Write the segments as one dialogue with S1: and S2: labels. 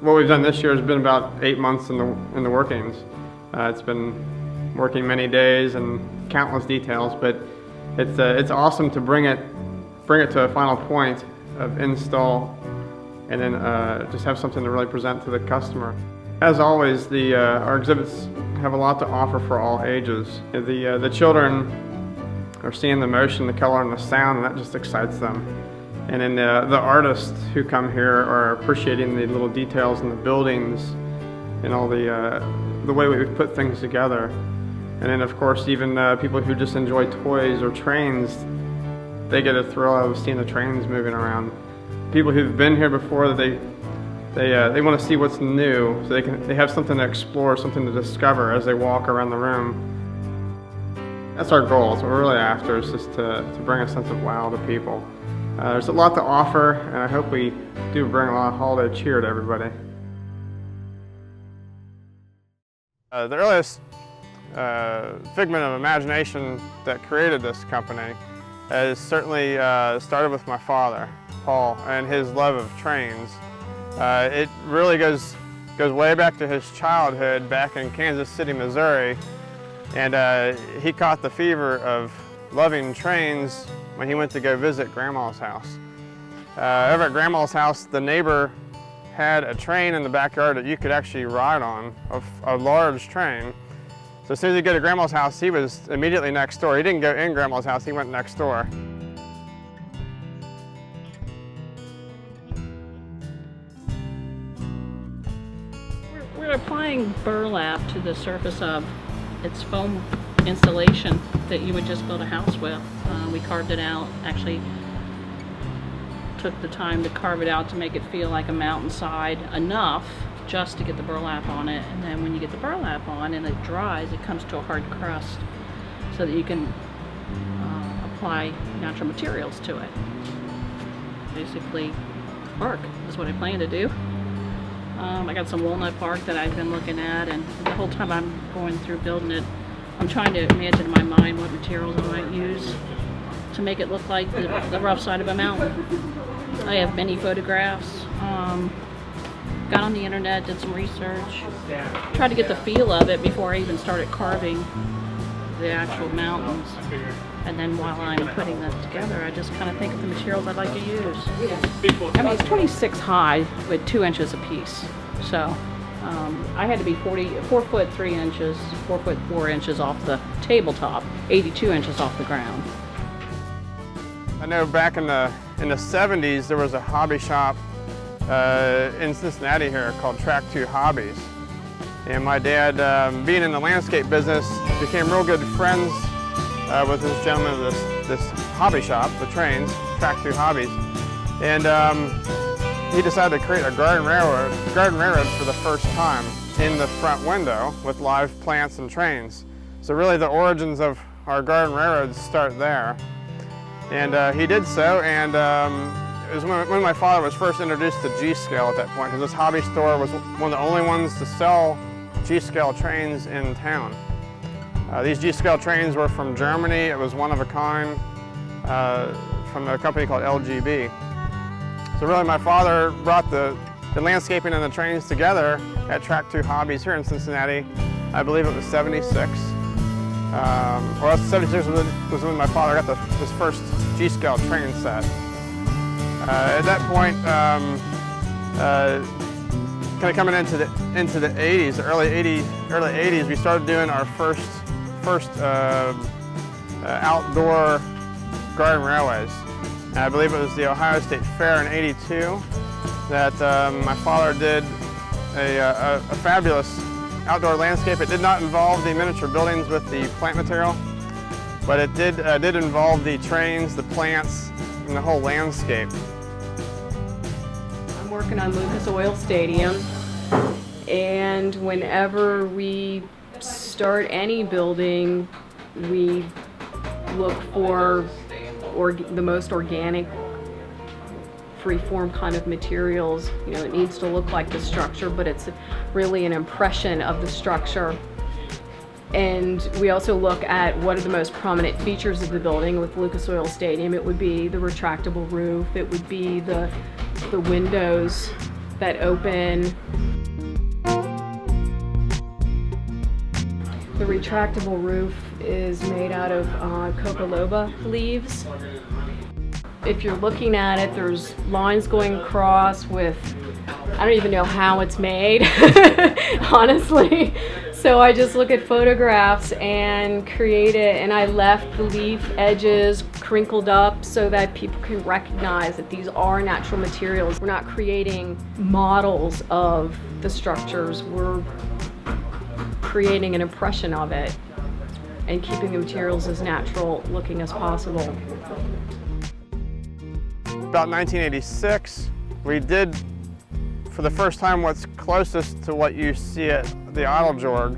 S1: what we've done this year has been about 8 months in the workings. It's been working many days and countless details, but it's awesome to bring it to a final point of install, and then just have something to really present to the customer. As always, our exhibits have a lot to offer for all ages. The children are seeing the motion, the color, and the sound, and that just excites them. And then the artists who come here are appreciating the little details in the buildings and all the way we've put things together. And then of course even people who just enjoy toys or trains, they get a thrill out of seeing the trains moving around. People who've been here before, they want to see what's new, so they have something to explore, something to discover as they walk around the room. That's our goal. That's what we're really after, is just to bring a sense of wow to people. There's a lot to offer, and I hope we do bring a lot of holiday cheer to everybody. The earliest figment of imagination that created this company is certainly started with my father, Paul, and his love of trains. It really goes way back to his childhood back in Kansas City, Missouri, and he caught the fever of loving trains when he went to go visit Grandma's house. Over at Grandma's house, the neighbor had a train in the backyard that you could actually ride on, a large train. So as soon as you go to Grandma's house, he was immediately next door. He didn't go in Grandma's house, he went next door.
S2: We're applying burlap to the surface of its foam installation that you would just build a house with. We carved it out, actually took the time to carve it out to make it feel like a mountainside enough just to get the burlap on it, and then when you get the burlap on and it dries, it comes to a hard crust so that you can apply natural materials to it. Basically, bark is what I plan to do. I got some walnut bark that I've been looking at, and the whole time I'm going through building it, I'm trying to imagine in my mind what materials I might use to make it look like the rough side of a mountain. I have many photographs, got on the internet, did some research, tried to get the feel of it before I even started carving the actual mountains. And then while I'm putting that together, I just kind of think of the materials I'd like to use. I mean, it's 26 high with 2 inches apiece. So I had to be 4 foot 3 inches, 4 foot 4 inches off the tabletop, 82 inches off the ground.
S1: I know back in the 70s there was a hobby shop in Cincinnati here called Track 2 Hobbies. And my dad, being in the landscape business, became real good friends with this gentleman of this hobby shop, the trains, Track 2 Hobbies. And he decided to create a garden railroad for the first time in the front window with live plants and trains. So really the origins of our garden railroads start there. And he did so, and it was when my father was first introduced to G-scale at that point, because this hobby store was one of the only ones to sell G-scale trains in town. These G-scale trains were from Germany. It was one of a kind from a company called LGB. So really my father brought the landscaping and the trains together at Track 2 Hobbies here in Cincinnati. I believe it was 76. Well, 76 was when my father got his first G-scale train set. At that point, kind of coming into the 80s, the early 80s, we started doing our first outdoor garden railways. And I believe it was the Ohio State Fair in '82 that my father did a fabulous outdoor landscape. It did not involve the miniature buildings with the plant material, but it did involve the trains, the plants, and the whole landscape.
S3: I'm working on Lucas Oil Stadium, and whenever we start any building, we look for the most organic, free-form kind of materials. You know, it needs to look like the structure, but it's really an impression of the structure. And we also look at what are the most prominent features of the building. With Lucas Oil Stadium, it would be the retractable roof, it would be the windows, that open. The retractable roof is made out of coca loba leaves. If you're looking at it, there's lines going across with, I don't even know how it's made, honestly. So I just look at photographs and create it, and I left the leaf edges crinkled up so that people can recognize that these are natural materials. We're not creating models of the structures, we're creating an impression of it and keeping the materials as natural looking as possible.
S1: About 1986, we did, for the first time, what's closest to what you see at the Eiteljorg,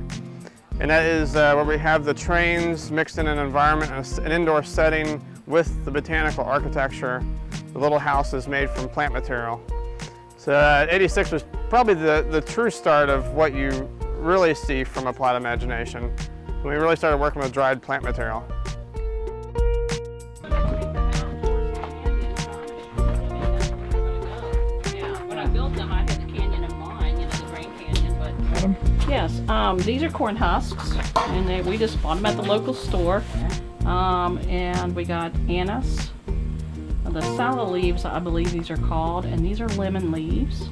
S1: and that is where we have the trains mixed in an environment, an indoor setting with the botanical architecture. The little house is made from plant material. So 86 was probably the true start of what you really see from Applied Imagination, when we really started working with dried plant material.
S2: Yes, these are corn husks, and we just bought them at the local store. And we got anise, the salad leaves, I believe these are called, and these are lemon leaves.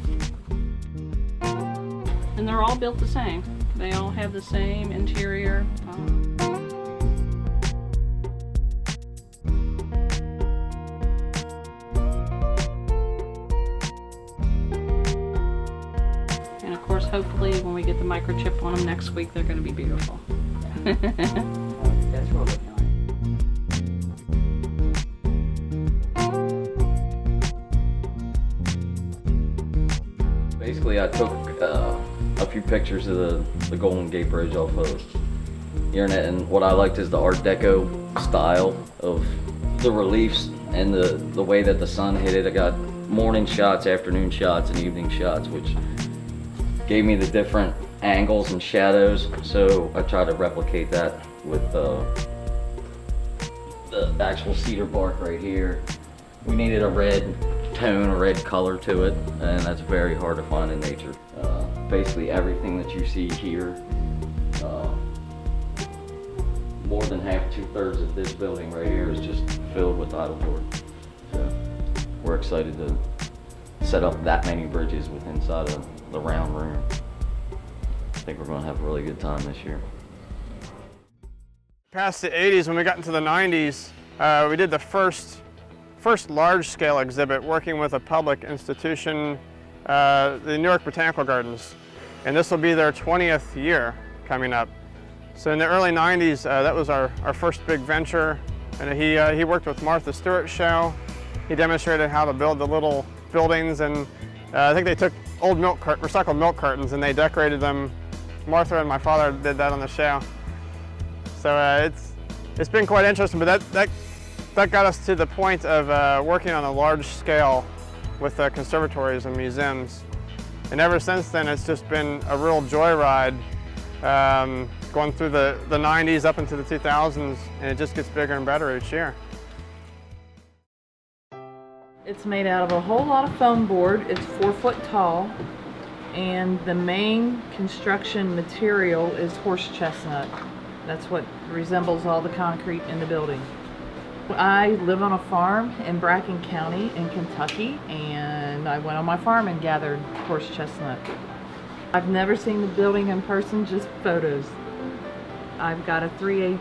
S2: And they're all built the same. They all have the same interior. And of course, hopefully when we get the microchip on them next week, they're going to be beautiful. That's what we're doing.
S4: Basically, I took a few pictures of the Golden Gate Bridge off of the internet, and what I liked is the Art Deco style of the reliefs and the way that the sun hit it. I got morning shots, afternoon shots, and evening shots, which gave me the different angles and shadows, so I tried to replicate that with the actual cedar bark right here. We needed a red tone, a red color to it, and that's very hard to find in nature. Basically everything that you see here, more than half, 2/3 of this building right here is just filled with Eiteljorg. So we're excited to set up that many bridges with inside of the round room. I think we're going to have a really good time this year.
S1: Past the 80s, when we got into the 90s, we did the first large-scale exhibit working with a public institution, the New York Botanical Gardens. And this will be their 20th year coming up. So in the early 90s, that was our first big venture. And he worked with Martha Stewart's show. He demonstrated how to build the little buildings, and I think they took old recycled milk cartons and they decorated them. Martha and my father did that on the show. So it's been quite interesting, but that got us to the point of working on a large scale with conservatories and museums. And ever since then, it's just been a real joyride, going through the 90s up into the 2000s, and it just gets bigger and better each year.
S5: It's made out of a whole lot of foam board. It's 4 foot tall, and the main construction material is horse chestnut. That's what resembles all the concrete in the building. I live on a farm in Bracken County in Kentucky, and I went on my farm and gathered horse chestnut. I've never seen the building in person, just photos. I've got a 3/8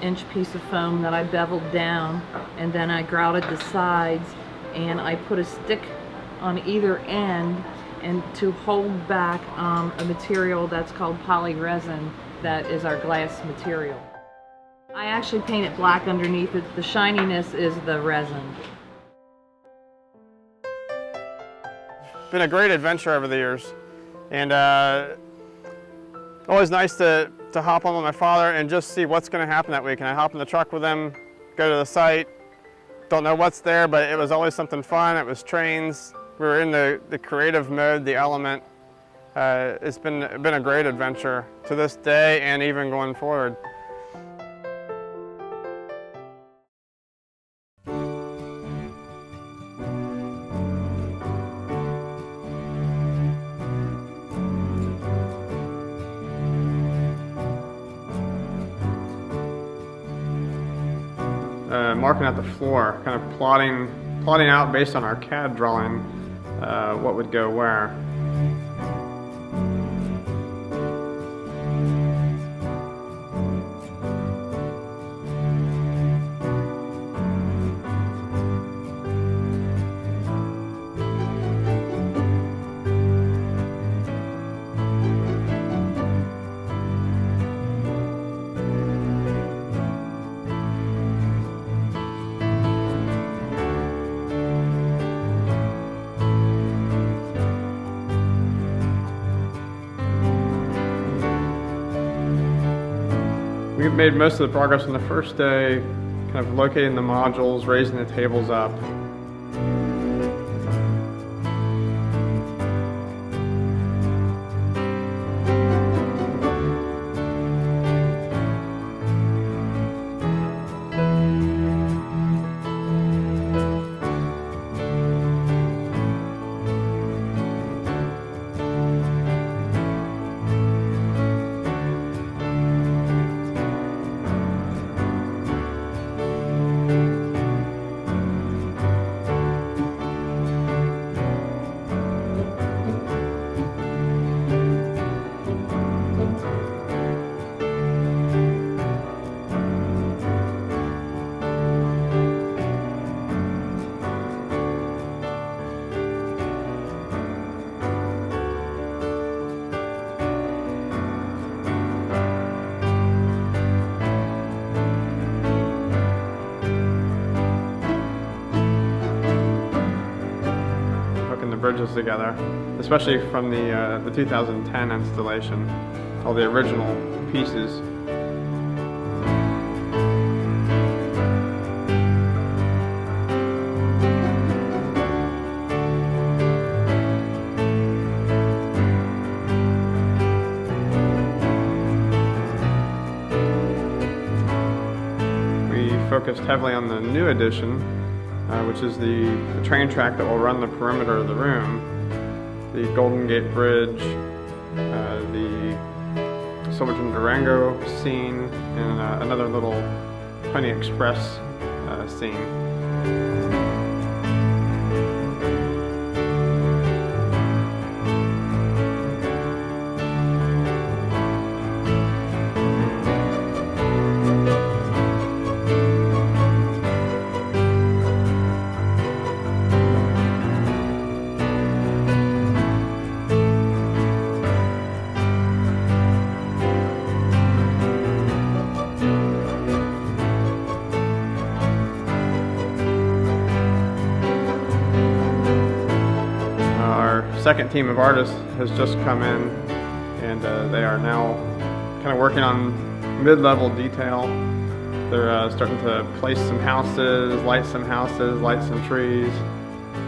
S5: inch piece of foam that I beveled down, and then I grouted the sides, and I put a stick on either end and to hold back a material that's called poly resin that is our glass material. I actually paint it black underneath it. The shininess is the resin.
S1: Been a great adventure over the years, and always nice to hop on with my father and just see what's going to happen that week. And I hop in the truck with him, go to the site, don't know what's there, but it was always something fun. It was trains. We were in the creative mode, the element. It's been a great adventure to this day and even going forward. marking out the floor, kind of plotting out based on our CAD drawing what would go where. We made most of the progress on the first day, kind of locating the modules, raising the tables up. Bridges together, especially from the 2010 installation, all the original pieces. We focused heavily on the new addition, which is the train track that will run the perimeter of the room, the Golden Gate Bridge, the Silverton Durango scene, and another little Pony Express scene. Second team of artists has just come in, and they are now kind of working on mid-level detail. They're starting to place some houses, light some trees.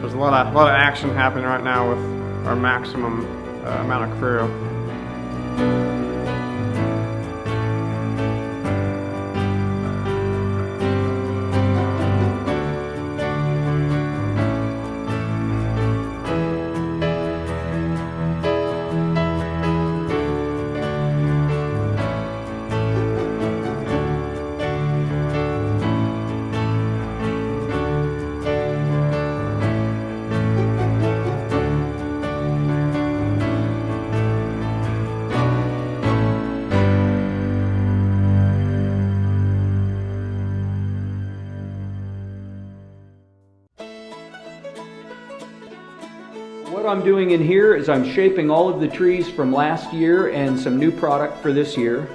S1: There's a lot of action happening right now with our maximum amount of crew.
S6: What I'm doing in here is I'm shaping all of the trees from last year and some new product for this year.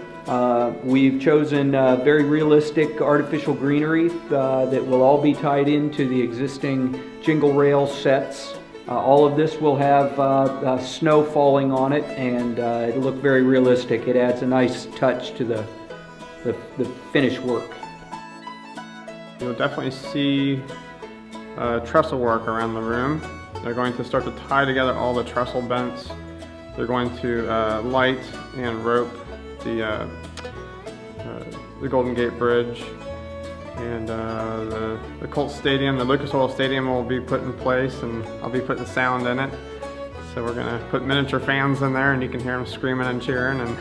S6: We've chosen very realistic artificial greenery that will all be tied into the existing Jingle rail sets. All of this will have snow falling on it, and it'll look very realistic. It adds a nice touch to the finished work.
S1: You'll definitely see trestle work around the room. They're going to start to tie together all the trestle bents. They're going to light and rope the Golden Gate Bridge, and the Colts Stadium, the Lucas Oil Stadium will be put in place, and I'll be putting sound in it. So we're going to put miniature fans in there, and you can hear them screaming and cheering. And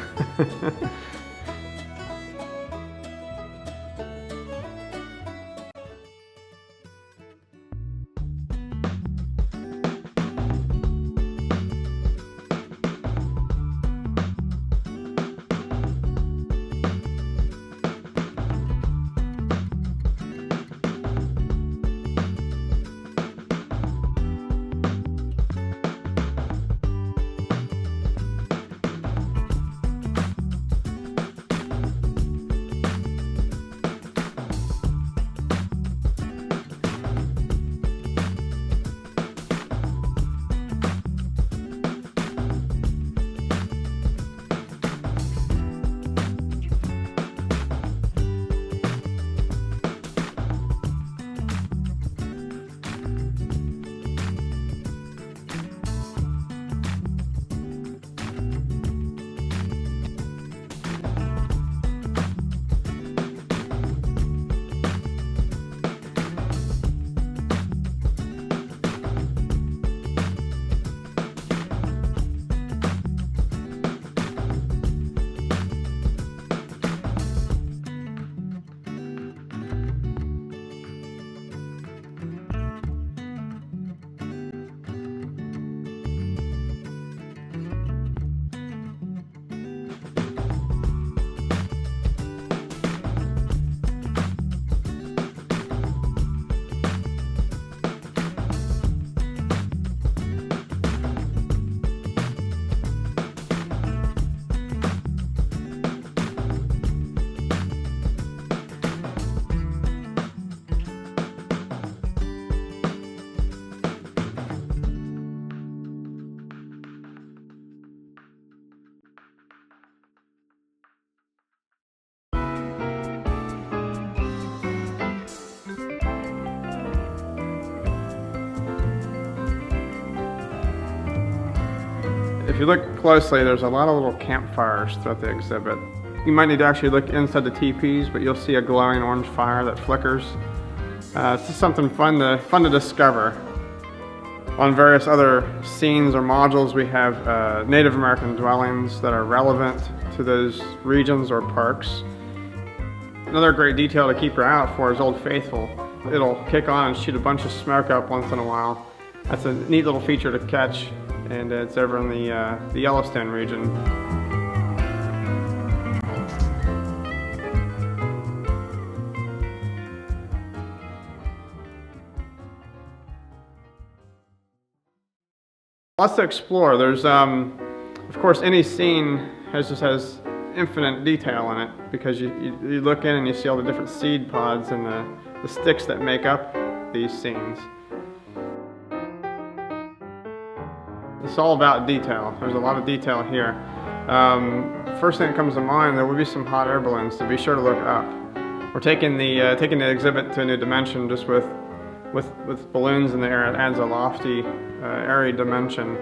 S1: If you look closely, there's a lot of little campfires throughout the exhibit. You might need to actually look inside the teepees, but you'll see a glowing orange fire that flickers. It's just something fun to discover. On various other scenes or modules, we have Native American dwellings that are relevant to those regions or parks. Another great detail to keep your eye out for is Old Faithful. It'll kick on and shoot a bunch of smoke up once in a while. That's a neat little feature to catch, and it's over in the Yellowstone region. Lots to explore. There's, of course, any scene has infinite detail in it, because you look in and you see all the different seed pods and the sticks that make up these scenes. It's all about detail. There's a lot of detail here. First thing that comes to mind, there will be some hot air balloons, so be sure to look up. We're taking the exhibit to a new dimension just with balloons in the air. It adds a lofty, airy dimension.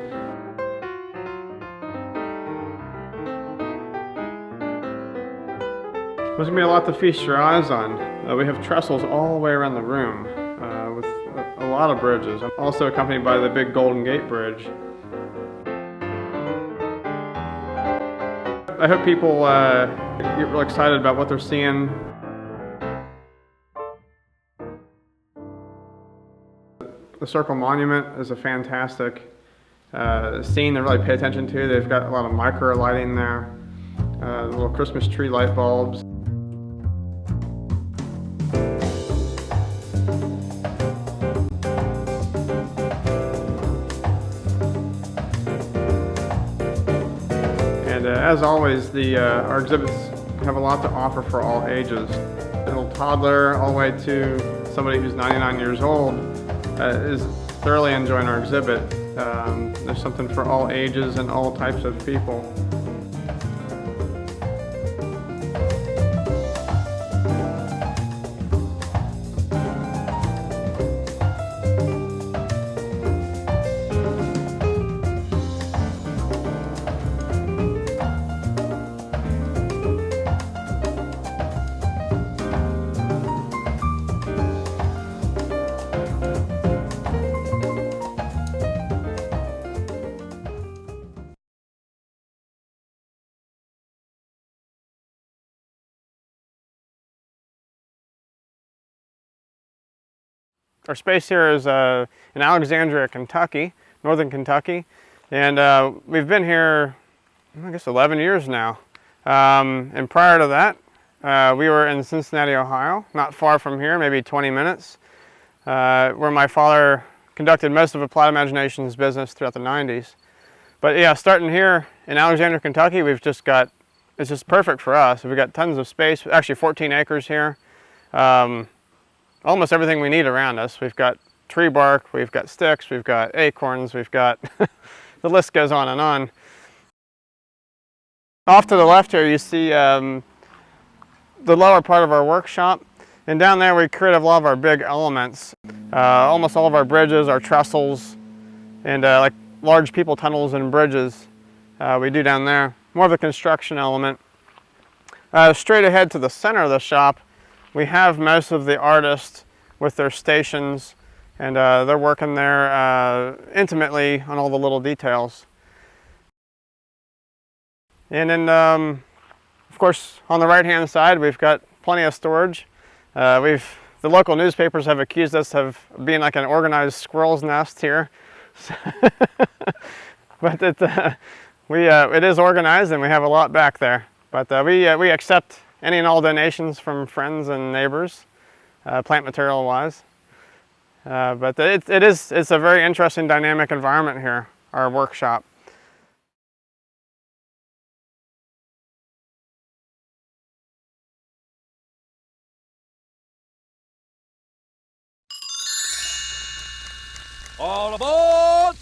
S1: There's going to be a lot to feast your eyes on. We have trestles all the way around the room with a lot of bridges. I'm also accompanied by the big Golden Gate Bridge. I hope people get real excited about what they're seeing. The Circle Monument is a fantastic scene to really pay attention to. They've got a lot of micro lighting there, little Christmas tree light bulbs. And as always, our exhibits have a lot to offer for all ages. A little toddler all the way to somebody who's 99 years old is thoroughly enjoying our exhibit. There's something for all ages and all types of people. Our space here is in Alexandria, Kentucky, northern Kentucky, and we've been here, I guess, 11 years now. And prior to that, we were in Cincinnati, Ohio, not far from here, maybe 20 minutes, where my father conducted most of Applied Imagination's business throughout the 90s. But yeah, starting here in Alexandria, Kentucky, it's just perfect for us. We've got tons of space, actually 14 acres here. Almost everything we need around us. We've got tree bark, we've got sticks, we've got acorns, we've got, the list goes on and on. Off to the left here you see the lower part of our workshop, and down there we create a lot of our big elements. Almost all of our bridges, our trestles, and like large people tunnels and bridges we do down there. More of a construction element. Straight ahead to the center of the shop, we have most of the artists with their stations, and they're working there intimately on all the little details. And then, of course, on the right-hand side, we've got plenty of storage. The local newspapers have accused us of being like an organized squirrel's nest here. But it is organized, and we have a lot back there. But we accept any and all donations from friends and neighbors, plant material wise. But it's a very interesting dynamic environment here, our workshop.
S7: All aboard!